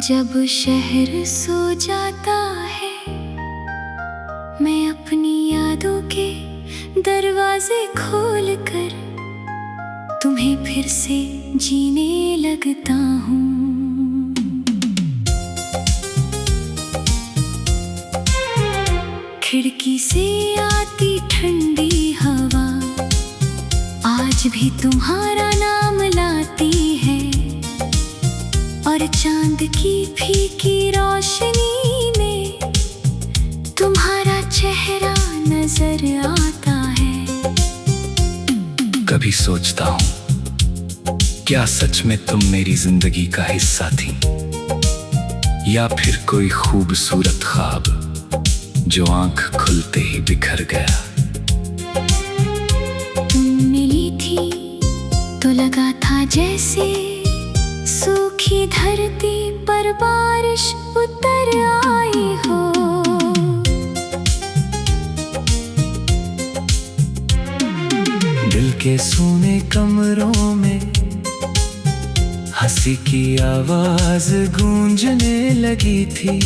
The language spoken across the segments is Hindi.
जब शहर सो जाता है, मैं अपनी यादों के दरवाजे खोल कर तुम्हें फिर से जीने लगता हूँ। खिड़की से आती ठंडी हवा आज भी तुम्हारा नाम लाती है, और चांद की फीकी रोशनी में तुम्हारा चेहरा नजर आता है। कभी सोचता हूँ क्या सच में तुम मेरी जिंदगी का हिस्सा थी, या फिर कोई खूबसूरत ख्वाब जो आंख खुलते ही बिखर गया। तुम मिली थी तो लगा था जैसे सूखी धरती पर बारिश उतर आई हो। दिल के सूने कमरों में हंसी की आवाज गूंजने लगी थी,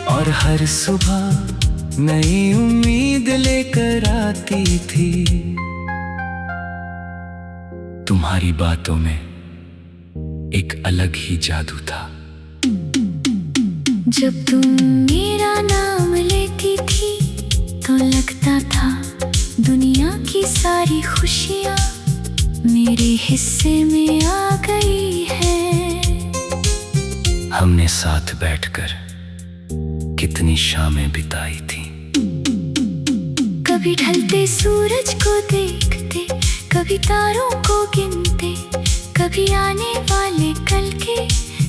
और हर सुबह नई उम्मीद लेकर आती थी। तुम्हारी बातों में एक अलग ही जादू था। जब तुम मेरा नाम लेती थी तो लगता था दुनिया की सारी खुशियाँ मेरे हिस्से में आ गई है। हमने साथ बैठकर कितनी शामें बिताई थी। कभी ढलते सूरज को देखते, कभी तारों को गिनते, कभी आने वाले कल के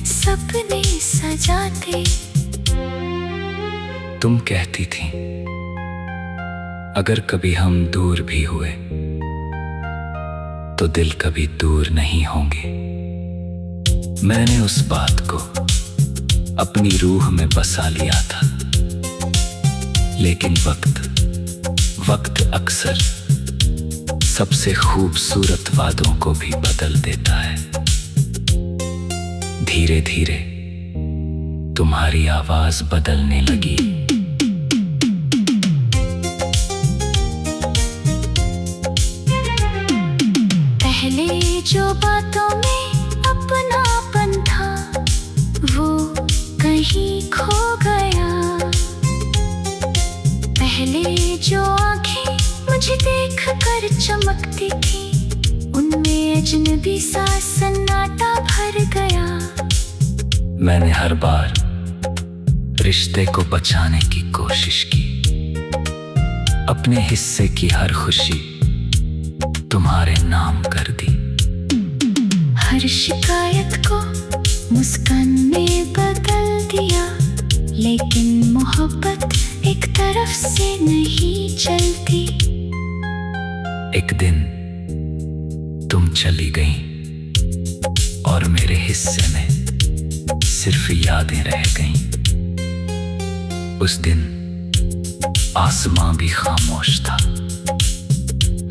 सपने सजाते। तुम कहती थी अगर कभी हम दूर भी हुए तो दिल कभी दूर नहीं होंगे। मैंने उस बात को अपनी रूह में बसा लिया था, लेकिन वक्त अक्सर सबसे खूबसूरत वादों को भी बदल देता है। धीरे धीरे तुम्हारी आवाज बदलने लगी। पहले जो बातों में अपनापन था वो कहीं खो गया। पहले जो आंखें मुझे देख कर चमकती थी उनमें अजनबी सा सन्नाटा भर गया। मैंने हर बार रिश्ते को बचाने की कोशिश की, अपने हिस्से की हर खुशी तुम्हारे नाम कर दी। हर शिकायत को मुस्कान में बदल दिया, लेकिन मोहब्बत एक तरफ से नहीं चलती। एक दिन तुम चली गईं और मेरे हिस्से में सिर्फ यादें रह गईं। उस दिन आसमां भी खामोश था,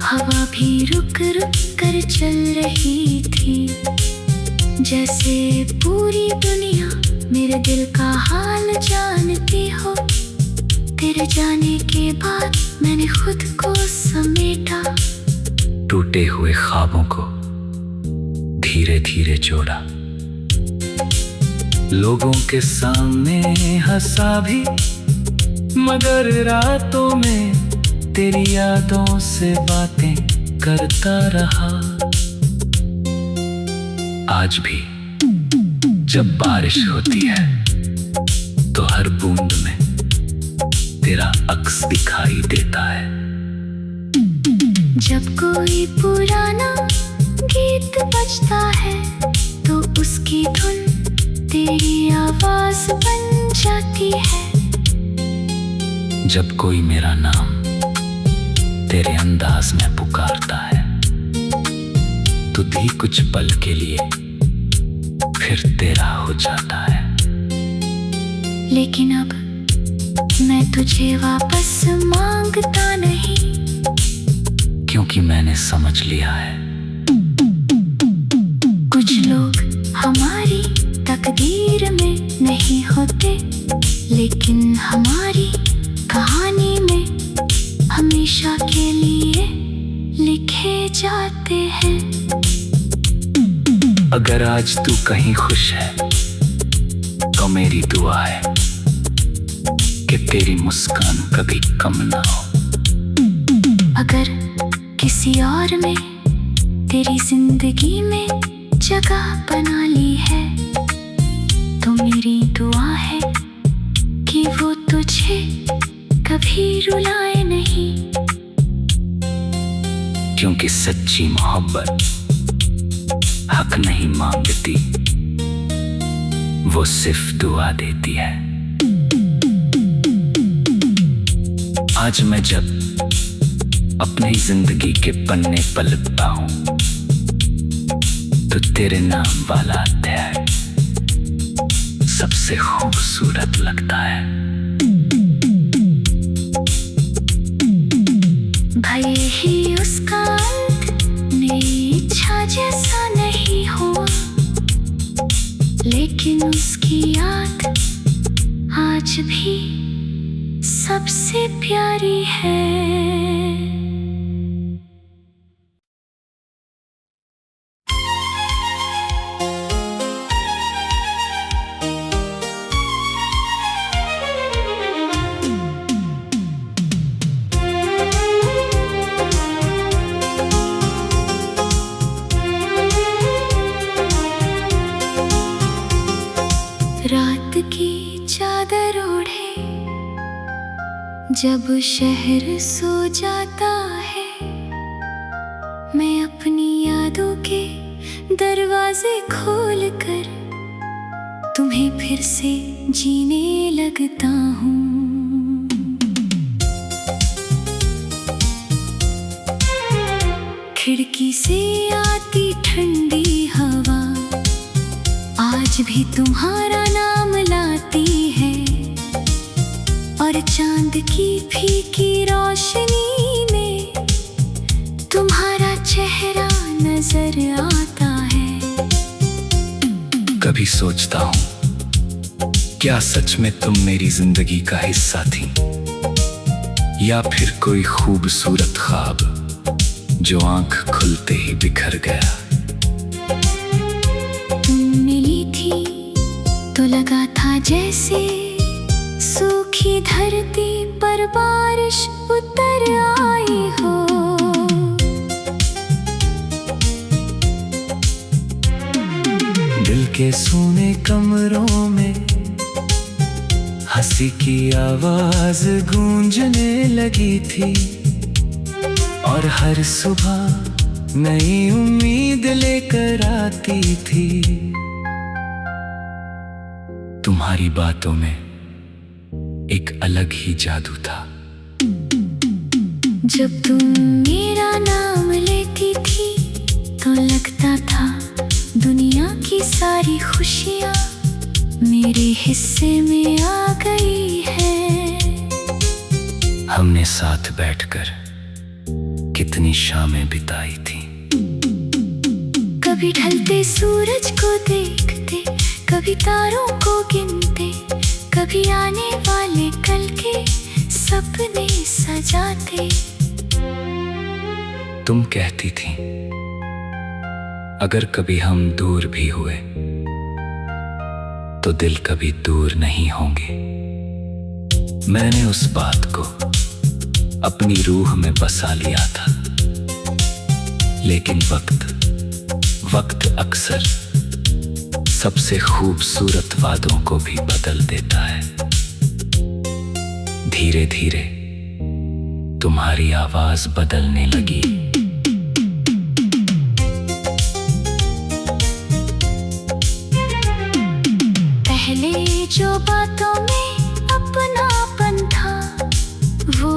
हवा भी रुक रुक कर चल रही थी, जैसे पूरी दुनिया मेरे दिल का हाल जानती हो। तेरे जाने के बाद मैंने खुद को समेटा, टूटे हुए ख्वाबों को धीरे धीरे जोड़ा। लोगों के सामने हंसा भी, मगर रातों में तेरी यादों से बातें करता रहा। आज भी जब बारिश होती है तो हर बूंद में तेरा अक्स दिखाई देता है। जब कोई पुराना गीत बजता है तो उसकी धुन तेरी आवाज बन जाती है। जब कोई मेरा नाम तेरे अंदाज में पुकारता है तो भी कुछ पल के लिए फिर तेरा हो जाता है। लेकिन अब मैं तुझे वापस मांगता नहीं, क्योंकि मैंने समझ लिया है कुछ लोग हमारी तकदीर में नहीं होते, लेकिन हमारी कहानी में हमेशा के लिए लिखे जाते हैं। अगर आज तू कहीं खुश है तो मेरी दुआ है कि तेरी मुस्कान कभी कम ना हो। अगर किसी और में तेरी जिंदगी में जगह बना ली है, तो मेरी दुआ है कि वो तुझे कभी रुलाए नहीं। क्योंकि सच्ची मोहब्बत हक नहीं मांगती, वो सिर्फ दुआ देती है। आज मैं जब अपनी जिंदगी के पन्ने पलटता हूं, तो तेरे नाम वाला अध्याय सबसे खूबसूरत लगता है। भले ही उसका अंत मेरी इच्छा जैसा नहीं हुआ, लेकिन उसकी याद आज भी सबसे प्यारी है। रात की चादर ओढ़े जब शहर सो जाता है, मैं अपनी यादों के दरवाजे खोल कर तुम्हें फिर से जीने लगता हूँ। खिड़की से आती ठंडी हवा आज भी तुम्हारा नाम लाती है, और चांद की फीकी रोशनी में तुम्हारा चेहरा नजर आता है। कभी सोचता हूं क्या सच में तुम मेरी जिंदगी का हिस्सा थी, या फिर कोई खूबसूरत ख्वाब जो आंख खुलते ही बिखर गया। तो लगा था जैसे सूखी धरती पर बारिश उतर आई हो। दिल के सूने कमरों में हंसी की आवाज गूंजने लगी थी, और हर सुबह नई उम्मीद लेकर आती थी। तुम्हारी बातों में एक अलग ही जादू था। जब तुम मेरा नाम लेती थी तो लगता था दुनिया की सारी खुशियाँ मेरे हिस्से में आ गई है। हमने साथ बैठकर कितनी शामें बिताई थी। कभी ढलते सूरज को देखते, कभी तारों को गिनते, कभी आने वाले कल के सपने सजाते। तुम कहती थी अगर कभी हम दूर भी हुए तो दिल कभी दूर नहीं होंगे। मैंने उस बात को अपनी रूह में बसा लिया था, लेकिन वक्त अक्सर सबसे खूबसूरत वादों को भी बदल देता है। धीरे धीरे तुम्हारी आवाज बदलने लगी। पहले जो बातों में अपनापन था वो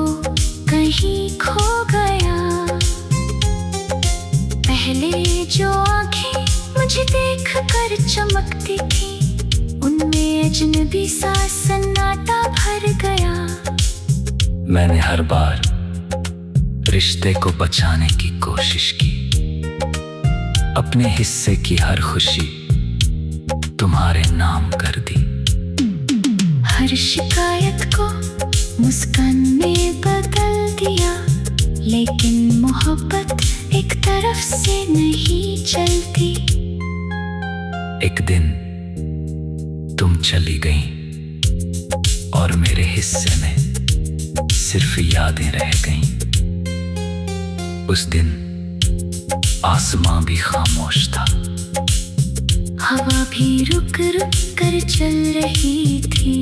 कहीं खो गया। पहले जो आंखें मुझे देख कर चमकती थी, उनमें अजनबी सा सन्नाटा भर गया। मैंने हर बार रिश्ते को बचाने की कोशिश की, अपने हिस्से की हर खुशी तुम्हारे नाम कर दी। हर शिकायत को मुस्कान में बदल दिया, लेकिन मोहब्बत एक तरफ से नहीं चलती। एक दिन तुम चली गई और मेरे हिस्से में सिर्फ यादें रह गईं। उस दिन आसमां भी खामोश था, हवा भी रुक रुक कर चल रही थी,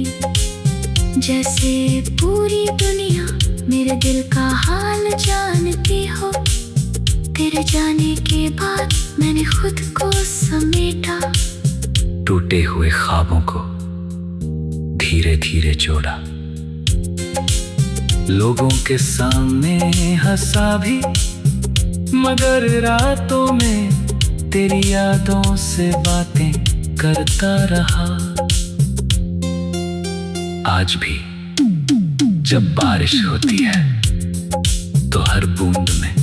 जैसे पूरी दुनिया मेरे दिल का हाल जानती हो। तेरे जाने के बाद मैंने खुद को समेटा, टूटे हुए ख्वाबों को धीरे धीरे जोड़ा। लोगों के सामने हंसा भी, मगर रातों में तेरी यादों से बातें करता रहा। आज भी जब बारिश होती है तो हर बूंद में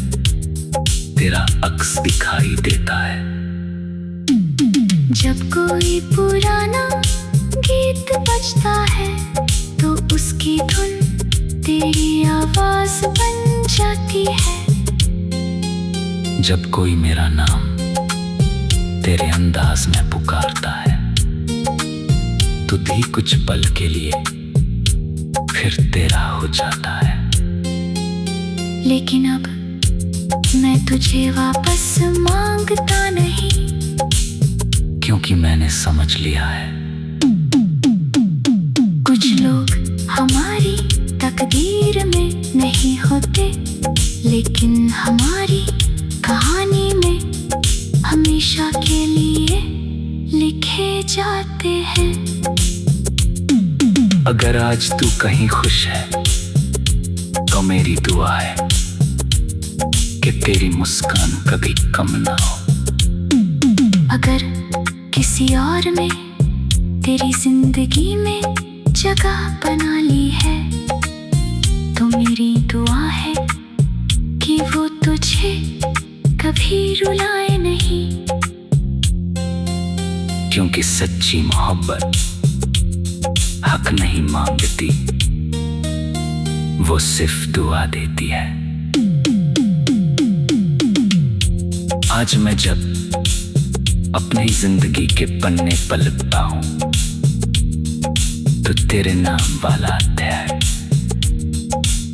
तेरा अक्स दिखाई देता है। जब कोई पुराना गीत बजता है तो उसकी धुन तेरी आवाज बन जाती है। जब कोई मेरा नाम तेरे अंदाज में पुकारता है तो भी कुछ पल के लिए फिर तेरा हो जाता है। लेकिन अब मैं तुझे वापस मांगता नहीं, क्योंकि मैंने समझ लिया है कुछ लोग हमारी तकदीर में नहीं होते, लेकिन हमारी कहानी में हमेशा के लिए लिखे जाते हैं। अगर आज तू कहीं खुश है तो मेरी दुआ है कि तेरी मुस्कान कभी कम ना हो। अगर किसी और ने तेरी जिंदगी में जगह बना ली है तो मेरी दुआ है कि वो तुझे कभी रुलाए नहीं, क्योंकि सच्ची मोहब्बत हक नहीं मांगती, वो सिर्फ दुआ देती है। आज मैं जब अपनी जिंदगी के पन्ने पलटता हूं तो तेरे नाम वाला अध्याय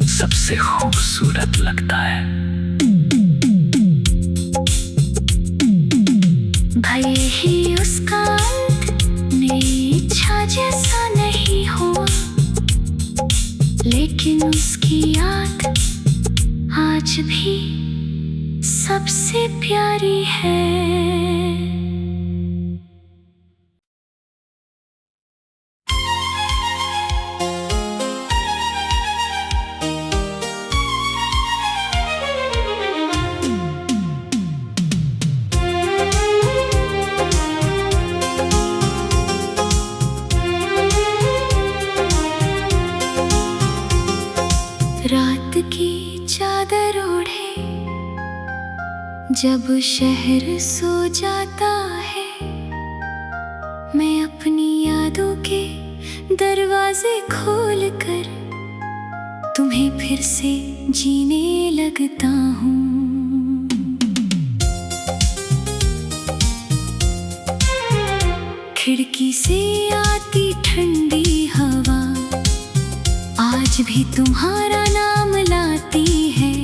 सबसे खूबसूरत लगता है। भले ही उसका अंत मेरी इच्छा जैसा नहीं हुआ, लेकिन उसकी याद आज भी सबसे प्यारी है। रात की चादर ओढ़े जब शहर सो जाता है, मैं अपनी यादों के दरवाजे खोल कर तुम्हें फिर से जीने लगता हूँ। खिड़की से आती ठंडी हवा आज भी तुम्हारा नाम लाती है,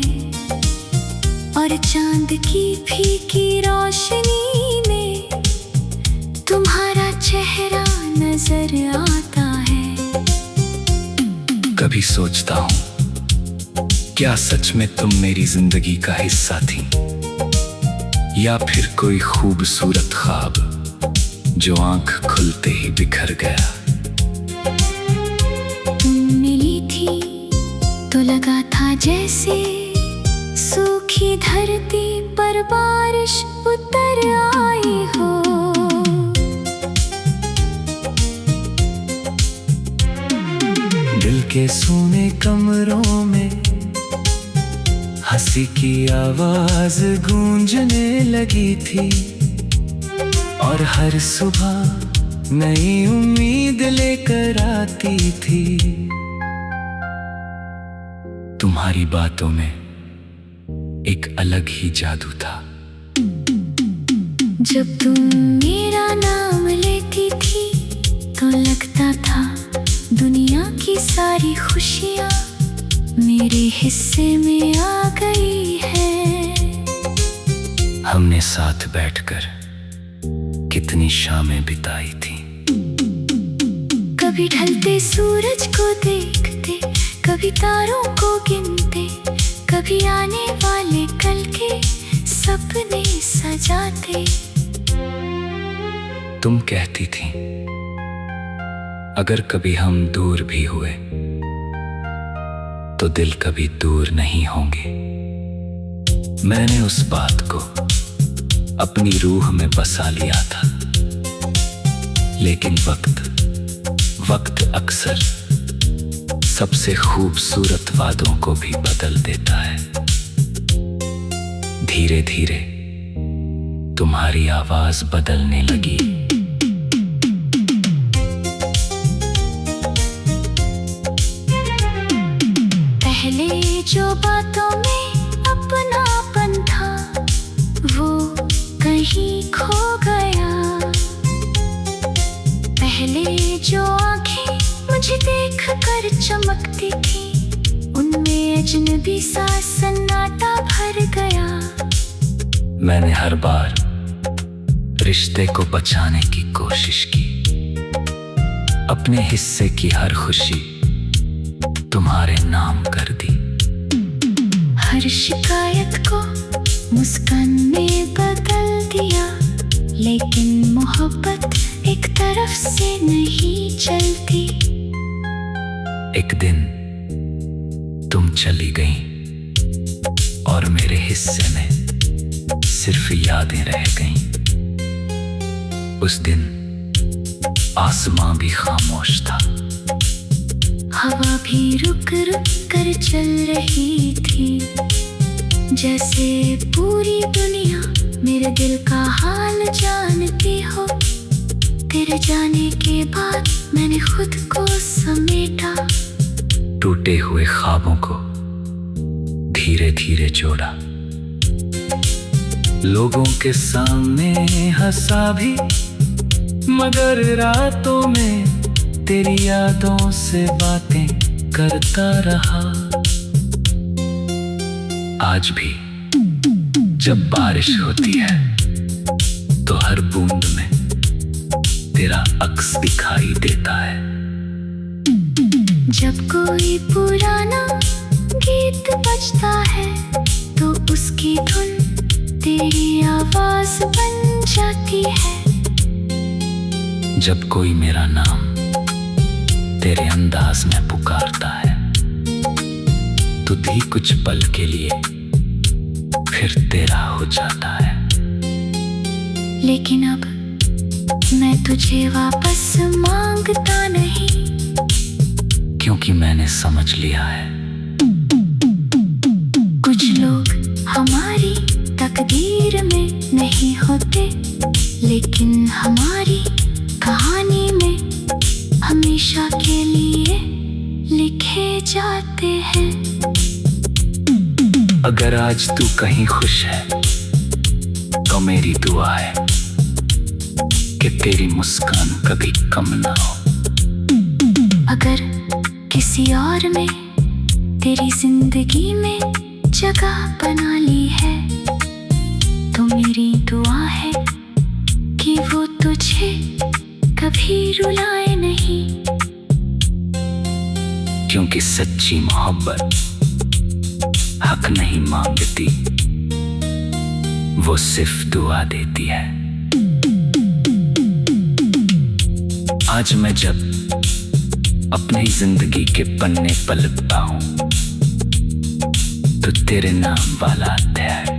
और चांद की फीकी रोशनी में तुम्हारा चेहरा नजर आता है। कभी सोचता हूं क्या सच में तुम मेरी जिंदगी का हिस्सा थी, या फिर कोई खूबसूरत ख्वाब जो आंख खुलते ही बिखर गया। मिली थी तो लगा था जैसे सूखी धरती पर बारिश उतर आई हो। दिल के सूने कमरों में हंसी की आवाज गूंजने लगी थी, और हर सुबह नई उम्मीद लेकर आती थी। तुम्हारी बातों में एक अलग ही जादू था। जब तुम मेरा नाम लेती थी तो लगता था दुनिया की सारी खुशियाँ मेरे हिस्से में आ गई है। हमने साथ बैठकर कितनी शामें बिताई थी। कभी ढलते सूरज को देखते, कभी तारों को गिनते, कभी आने वाले कल के सपने सजाते। तुम कहती थी अगर कभी हम दूर भी हुए तो दिल कभी दूर नहीं होंगे। मैंने उस बात को अपनी रूह में बसा लिया था, लेकिन वक्त अक्सर सबसे खूबसूरत वादों को भी बदल देता है। धीरे धीरे तुम्हारी आवाज बदलने लगी। पहले जो बातों में अपनापन था वो कहीं खो गया। पहले जो आंखें मुझे देखकर चमकती थी उनमें अजनबी सा सन्नाटा भर गया। मैंने हर बार रिश्ते को बचाने की कोशिश की। अपने हिस्से की हर खुशी तुम्हारे नाम कर दी। हर शिकायत को मुस्कान में बदल दिया, लेकिन मोहब्बत एक तरफ से नहीं चलती। एक दिन तुम चली गई और मेरे हिस्से में सिर्फ यादें रह गईं। उस दिन आसमां भी खामोश था। हवा भी रुक रुक कर चल रही थी, जैसे पूरी दुनिया मेरे दिल का हाल जानती हो। तेरे जाने के बाद मैंने खुद को समेटा, टूटे हुए ख्वाबों को धीरे धीरे जोड़ा। लोगों के सामने हंसा भी, मगर रातों में तेरी यादों से बातें करता रहा। आज भी जब बारिश होती है तो हर बूंद में तेरा अक्स दिखाई देता है। जब कोई पुराना गीत बजता है तो उसकी धुन तेरी आवाज बन जाती है। जब कोई मेरा नाम तेरे अंदाज में पुकारता है तो भी कुछ पल के लिए फिर तेरा हो जाता है। लेकिन अब मैं तुझे वापस मांगता नहीं, क्योंकि मैंने समझ लिया है कुछ लोग हमारी तकदीर में नहीं होते, लेकिन हमारी कहानी में हमेशा के लिए लिखे जाते हैं। अगर आज तू कहीं खुश है तो मेरी दुआ है कि तेरी मुस्कान कभी कम ना हो। अगर किसी और ने तेरी जिंदगी में जगह बना ली है तो मेरी दुआ है कि वो तुझे कभी रुलाए नहीं, क्योंकि सच्ची मोहब्बत हक नहीं मांगती, वो सिर्फ दुआ देती है। आज मैं जब अपनी जिंदगी के पन्ने पलटता हूं तो तेरे नाम वाला अध्याय